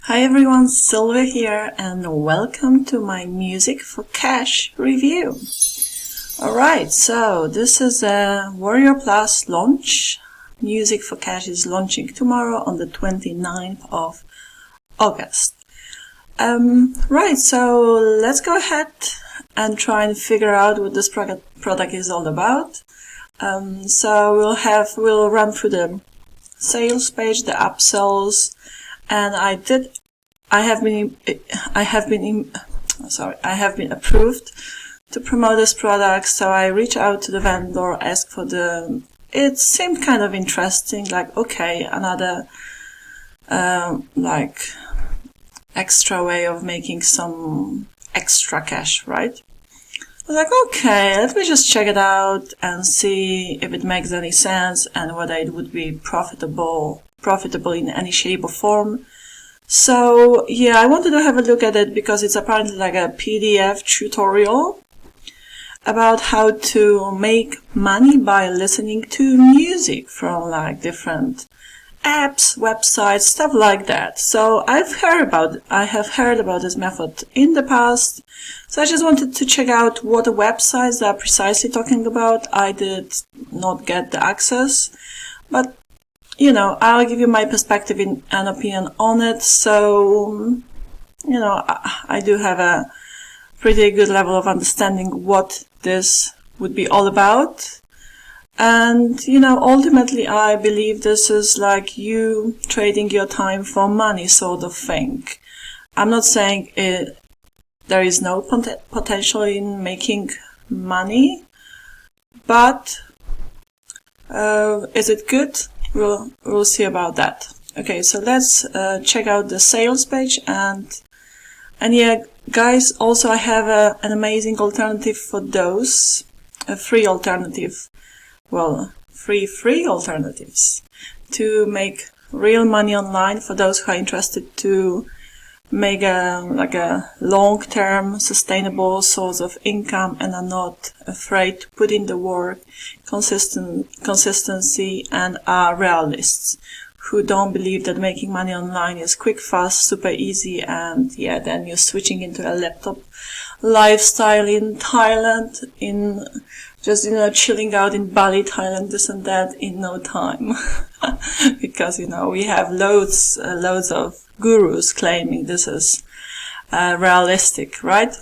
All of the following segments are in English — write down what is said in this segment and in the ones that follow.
Hi everyone, Sylvia here and welcome to my Music4Cash review. Alright, so this is a Warrior Plus launch. Music4Cash is launching tomorrow on the 29th of August. Right, so let's go ahead and try and figure out what this product is all about. So we'll run through the sales page, the upsells, and I have been approved to promote this product. So I reach out to the vendor, ask for it seemed kind of interesting, like, okay, another, extra way of making some extra cash, right? I was like, okay, let me just check it out and see if it makes any sense and whether it would be profitable in any shape or form. So yeah, I wanted to have a look at it because it's apparently like a PDF tutorial about how to make money by listening to music from like different apps, websites, stuff like that. So I have heard about this method in the past. So I just wanted to check out what the websites are precisely talking about. I did not get the access, but I'll give you my perspective and opinion on it. So, I do have a pretty good level of understanding what this would be all about. And, ultimately I believe this is like you trading your time for money sort of thing. I'm not saying there is no potential in making money, but is it good? We'll see about that. Okay, so let's check out the sales page and yeah, guys, also I have an amazing alternative for those, a free alternative, free alternatives to make real money online for those who are interested to make a long-term sustainable source of income and are not afraid to put in the work, consistency, and are realists who don't believe that making money online is quick, fast, super easy, and yeah, then you're switching into a laptop lifestyle in Thailand, chilling out in Bali, Thailand, this and that in no time. Because, we have loads of gurus claiming this is realistic, right?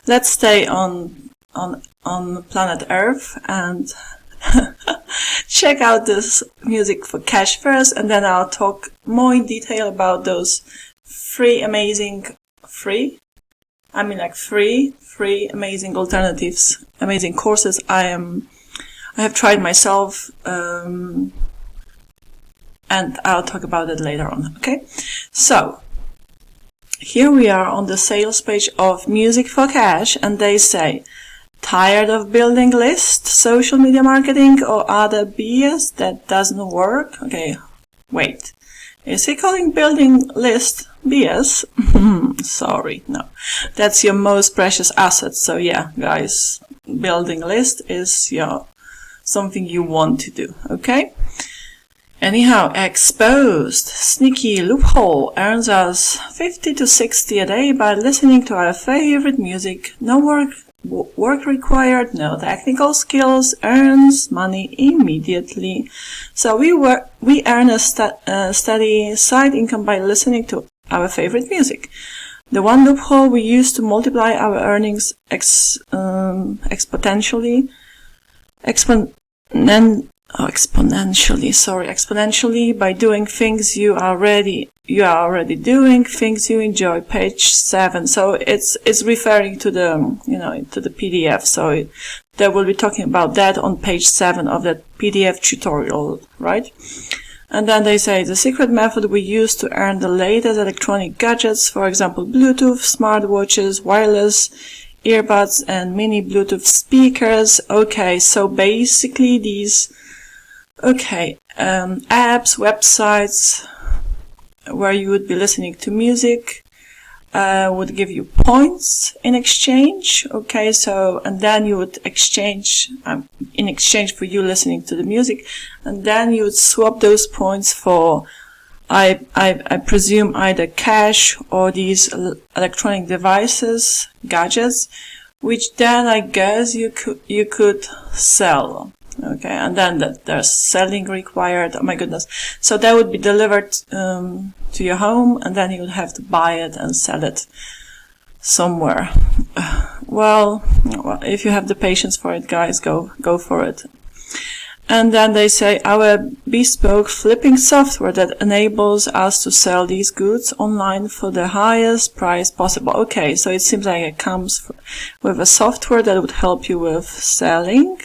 Let's stay on planet Earth and check out this Music4Cash first, and then I'll talk more in detail about those free amazing alternatives, amazing courses I have tried myself, and I'll talk about it later on, okay? So, here we are on the sales page of Music4Cash, and they say, tired of building lists, social media marketing, or other BS that doesn't work? Okay, wait. Is he calling building list BS? Sorry, no. That's your most precious asset. So yeah, guys, building list is something you want to do, okay? Anyhow, exposed. Sneaky loophole earns us 50 to 60 a day by listening to our favorite music. No work required, no technical skills, earns money immediately. So we earn a steady side income by listening to our favorite music. The one loophole we use to multiply our earnings exponentially by doing things you are already doing, things you enjoy. Page 7. So it's referring to the PDF. So they will be talking about that on page 7 of that PDF tutorial, right? And then they say the secret method we use to earn the latest electronic gadgets, for example, Bluetooth, smartwatches, wireless earbuds, and mini Bluetooth speakers. Okay, so basically these apps, websites where you would be listening to music would give you points in exchange. Okay, so and then you would exchange in exchange for you listening to the music, and then you would swap those points for I presume either cash or these electronic devices, gadgets, which then I guess you could sell. Okay, and then there's selling required. Oh my goodness! So that would be delivered to your home, and then you would have to buy it and sell it somewhere. Well, if you have the patience for it, guys, go for it. And then they say our bespoke flipping software that enables us to sell these goods online for the highest price possible. Okay, so it seems like it comes with a software that would help you with selling.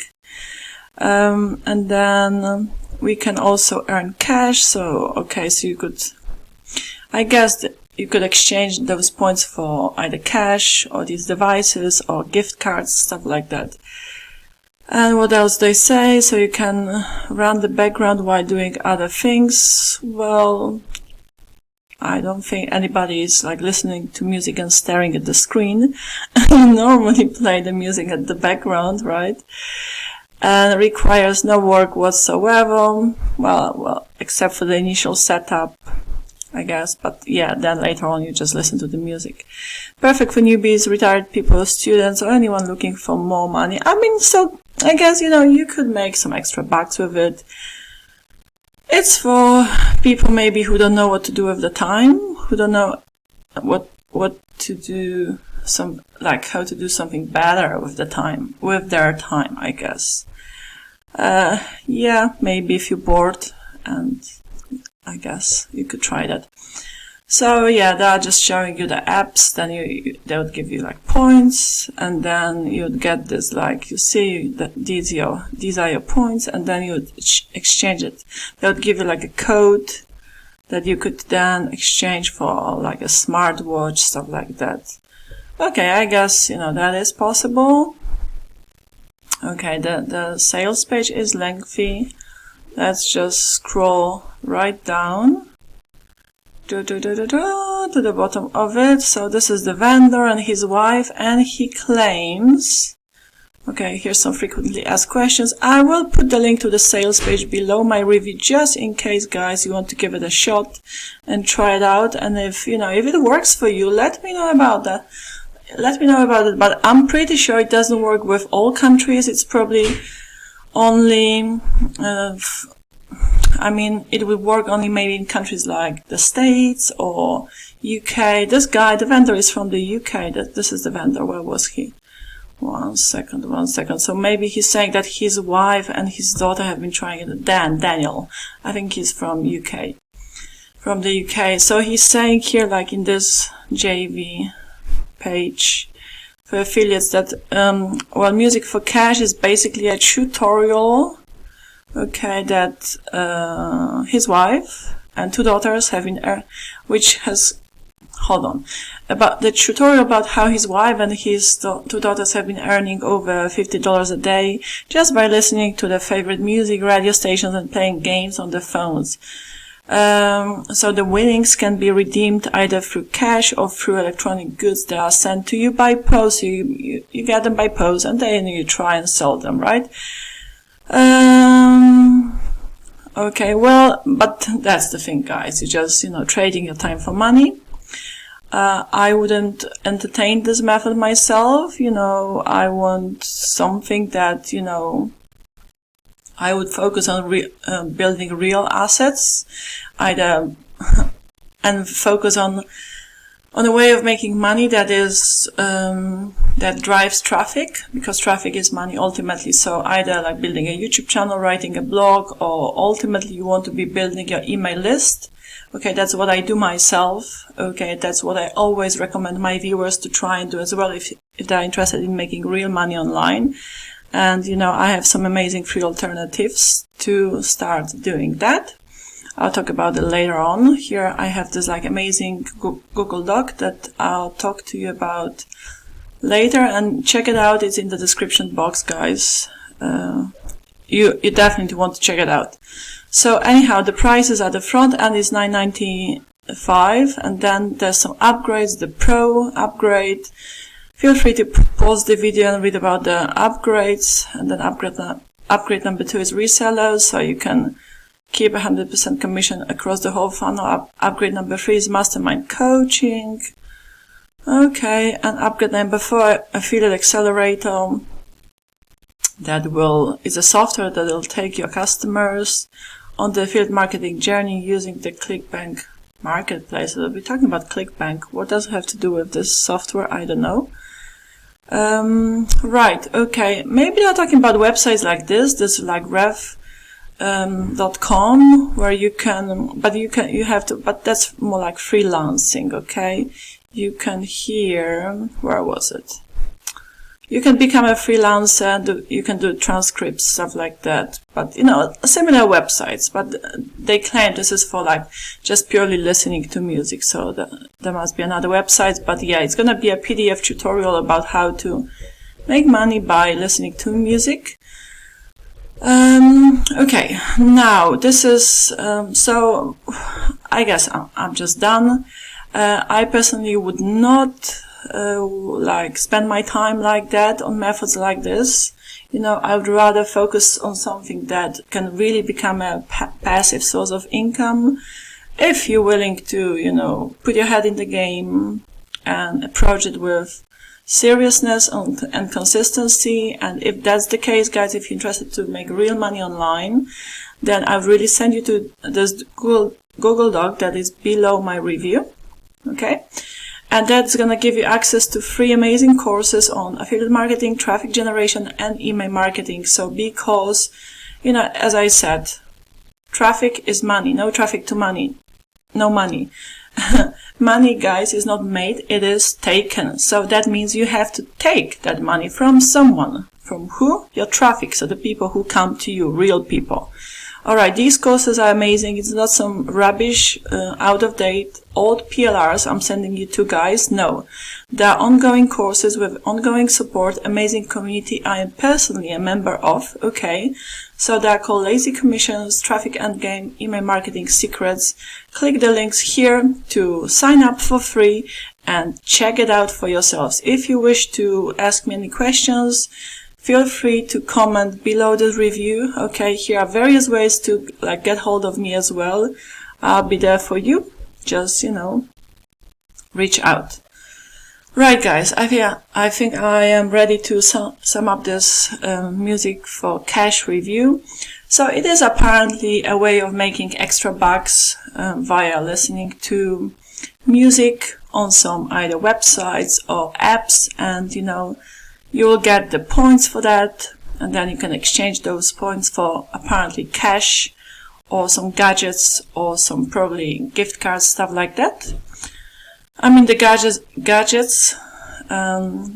And then we can also earn cash. So, okay, so you could, I guess you could exchange those points for either cash or these devices or gift cards, stuff like that. And what else they say? So you can run the background while doing other things. Well, I don't think anybody is like listening to music and staring at the screen. You normally play the music at the background, right? And requires no work whatsoever. Well, except for the initial setup, I guess. But yeah, then later on you just listen to the music. Perfect for newbies, retired people, students, or anyone looking for more money. I mean, so I guess, you could make some extra bucks with it. It's for people maybe who don't know what to do with the time, who don't know what to do, how to do something better with their time, I guess. Yeah, maybe if you're bored, and I guess you could try that. So yeah, they're just showing you the apps, then they would give you like points, and then you'd get this, like, you see that these are your points, and then you would exchange it. They would give you like a code that you could then exchange for like a smartwatch, stuff like that. Okay, I guess, that is possible. Okay, the sales page is lengthy. Let's just scroll right down to the bottom of it. So this is the vendor and his wife, and he claims, okay, here's some frequently asked questions. I will put the link to the sales page below my review, just in case, guys, you want to give it a shot and try it out. And if it works for you, let me know about that. Let me know about it, but I'm pretty sure it doesn't work with all countries. It's probably only, it would work only maybe in countries like the States or UK. This guy, the vendor, is from the UK. This is the vendor. Where was he? One second. So maybe he's saying that his wife and his daughter have been trying it. Daniel. I think he's from UK. From the UK. So he's saying here, like in this JV page for affiliates, that Music4Cash is basically a tutorial, okay, that his wife and two daughters have been about the tutorial about how his wife and his two daughters have been earning over $50 a day just by listening to their favorite music radio stations and playing games on their phones. So the winnings can be redeemed either through cash or through electronic goods that are sent to you by post. You get them by post, and then you try and sell them, right? Okay, well, but that's the thing, guys. You're just, trading your time for money. I wouldn't entertain this method myself. I want something that, I would focus on building real assets, and focus on a way of making money that is that drives traffic, because traffic is money ultimately. So either like building a YouTube channel, writing a blog, or ultimately you want to be building your email list. Okay, that's what I do myself. Okay, that's what I always recommend my viewers to try and do as well if they're interested in making real money online. And, I have some amazing free alternatives to start doing that. I'll talk about it later on. Here I have this like amazing Google Doc that I'll talk to you about later, and check it out. It's in the description box, guys. You definitely want to check it out. So anyhow, the prices at the front end is $9.95, and then there's some upgrades, the Pro upgrade. Feel free to pause the video and read about the upgrades, and then upgrade number 2 is resellers, so you can keep 100% commission across the whole funnel. Upgrade number 3 is Mastermind Coaching. Okay, and upgrade number 4, Affiliate Accelerator. That is a software that will take your customers on the affiliate marketing journey using the ClickBank marketplace. We'll be talking about ClickBank. What does it have to do with this software? I don't know. Right, okay. Maybe they're talking about websites like this like rev.com, where you have to, but that's more like freelancing, okay? You can where was it? You can become a freelancer, you can do transcripts, stuff like that. But, similar websites, but they claim this is for like just purely listening to music. So there must be another website. But yeah, it's going to be a PDF tutorial about how to make money by listening to music. Okay, now this is, so I guess I'm just done. I personally would not spend my time like that on methods like this. I would rather focus on something that can really become a passive source of income if you're willing to, put your head in the game and approach it with seriousness and consistency. And if that's the case, guys, if you're interested to make real money online, then I would really send you to this Google Doc that is below my review. Okay. And that's going to give you access to 3 amazing courses on affiliate marketing, traffic generation, and email marketing. So because, as I said, traffic is money. No traffic to money. No money. Money, guys, is not made. It is taken. So that means you have to take that money from someone. From who? Your traffic. So the people who come to you, real people. Alright, these courses are amazing. It's not some rubbish, out of date, old PLRs I'm sending you to, guys. No. They are ongoing courses with ongoing support, amazing community I am personally a member of, okay? So they are called Lazy Commissions, Traffic Endgame, Email Marketing Secrets. Click the links here to sign up for free and check it out for yourselves. If you wish to ask me any questions, feel free to comment below the review. Okay, here are various ways to get hold of me as well. I'll be there for you. Just, reach out. Right, guys, I think I am ready to sum up this Music4Cash review. So it is apparently a way of making extra bucks via listening to music on some either websites or apps, and you will get the points for that, and then you can exchange those points for apparently cash or some gadgets or some probably gift cards, stuff like that. I mean, the gadgets,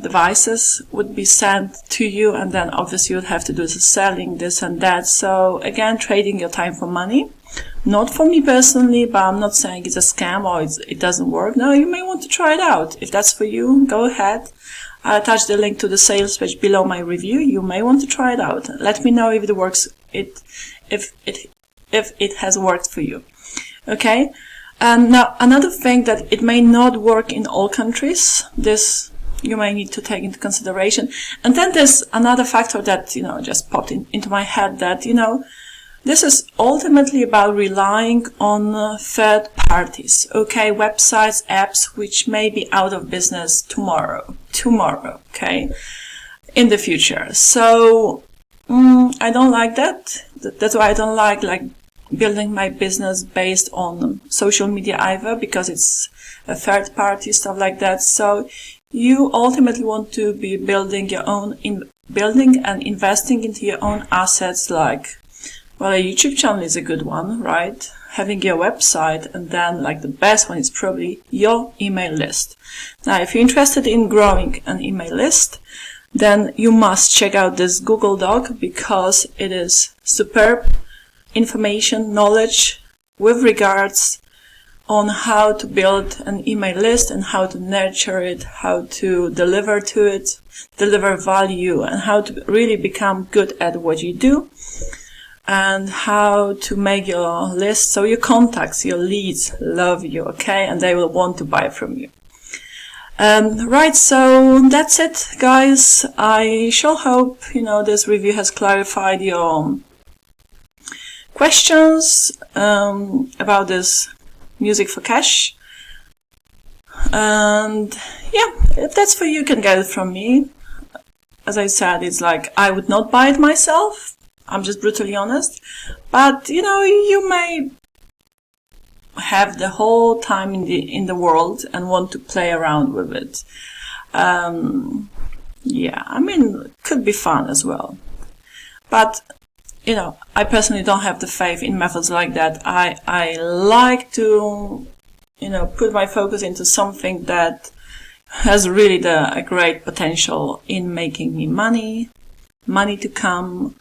devices would be sent to you, and then obviously you'd have to do the selling, this and that. So again, trading your time for money. Not for me personally, but I'm not saying it's a scam or it doesn't work. No, you may want to try it out. If that's for you, go ahead. I'll attach the link to the sales page below my review. You may want to try it out. Let me know if it works, if it has worked for you. Okay. Now, another thing that it may not work in all countries. This you may need to take into consideration. And then there's another factor that, just popped into my head that, this is ultimately about relying on third parties, okay? Websites, apps, which may be out of business tomorrow, okay? In the future. So, I don't like that. That's why I don't like building my business based on social media either, because it's a third party, stuff like that. So, you ultimately want to be building and investing into your own assets, well, a YouTube channel is a good one, right? Having your website, and then the best one is probably your email list. Now, if you're interested in growing an email list, then you must check out this Google Doc, because it is superb information, knowledge with regards on how to build an email list and how to nurture it, how to deliver to it, deliver value, and how to really become good at what you do. And how to make your list so your contacts, your leads love you, okay? And they will want to buy from you. Right, so that's it, guys. I sure hope, this review has clarified your questions about this Music4Cash. And yeah, if that's for you, you can get it from me. As I said, it's like I would not buy it myself. I'm just brutally honest. But, you know, you may have the whole time in the world and want to play around with it. Yeah, I mean, it could be fun as well. But, you know, I personally don't have the faith in methods like that. I like to, you know, put my focus into something that has really a great potential in making me money to come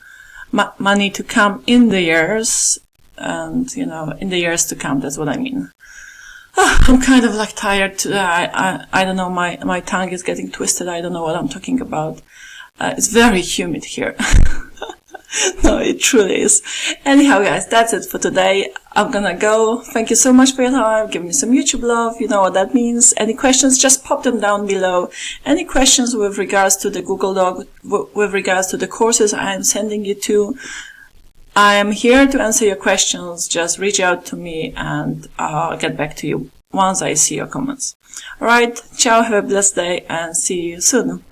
in the years, and, you know, in the years to come, that's what I mean. I'm kind of like tired today. I don't know, my tongue is getting twisted. I don't know what I'm talking about. It's very humid here. No, it truly is. Anyhow, guys, that's it for today. I'm gonna go. Thank you so much for your time. Give me some YouTube love. You know what that means. Any questions, just pop them down below. Any questions with regards to the Google Doc, with regards to the courses I am sending you to, I am here to answer your questions. Just reach out to me and I'll get back to you once I see your comments. Alright, ciao, have a blessed day and see you soon.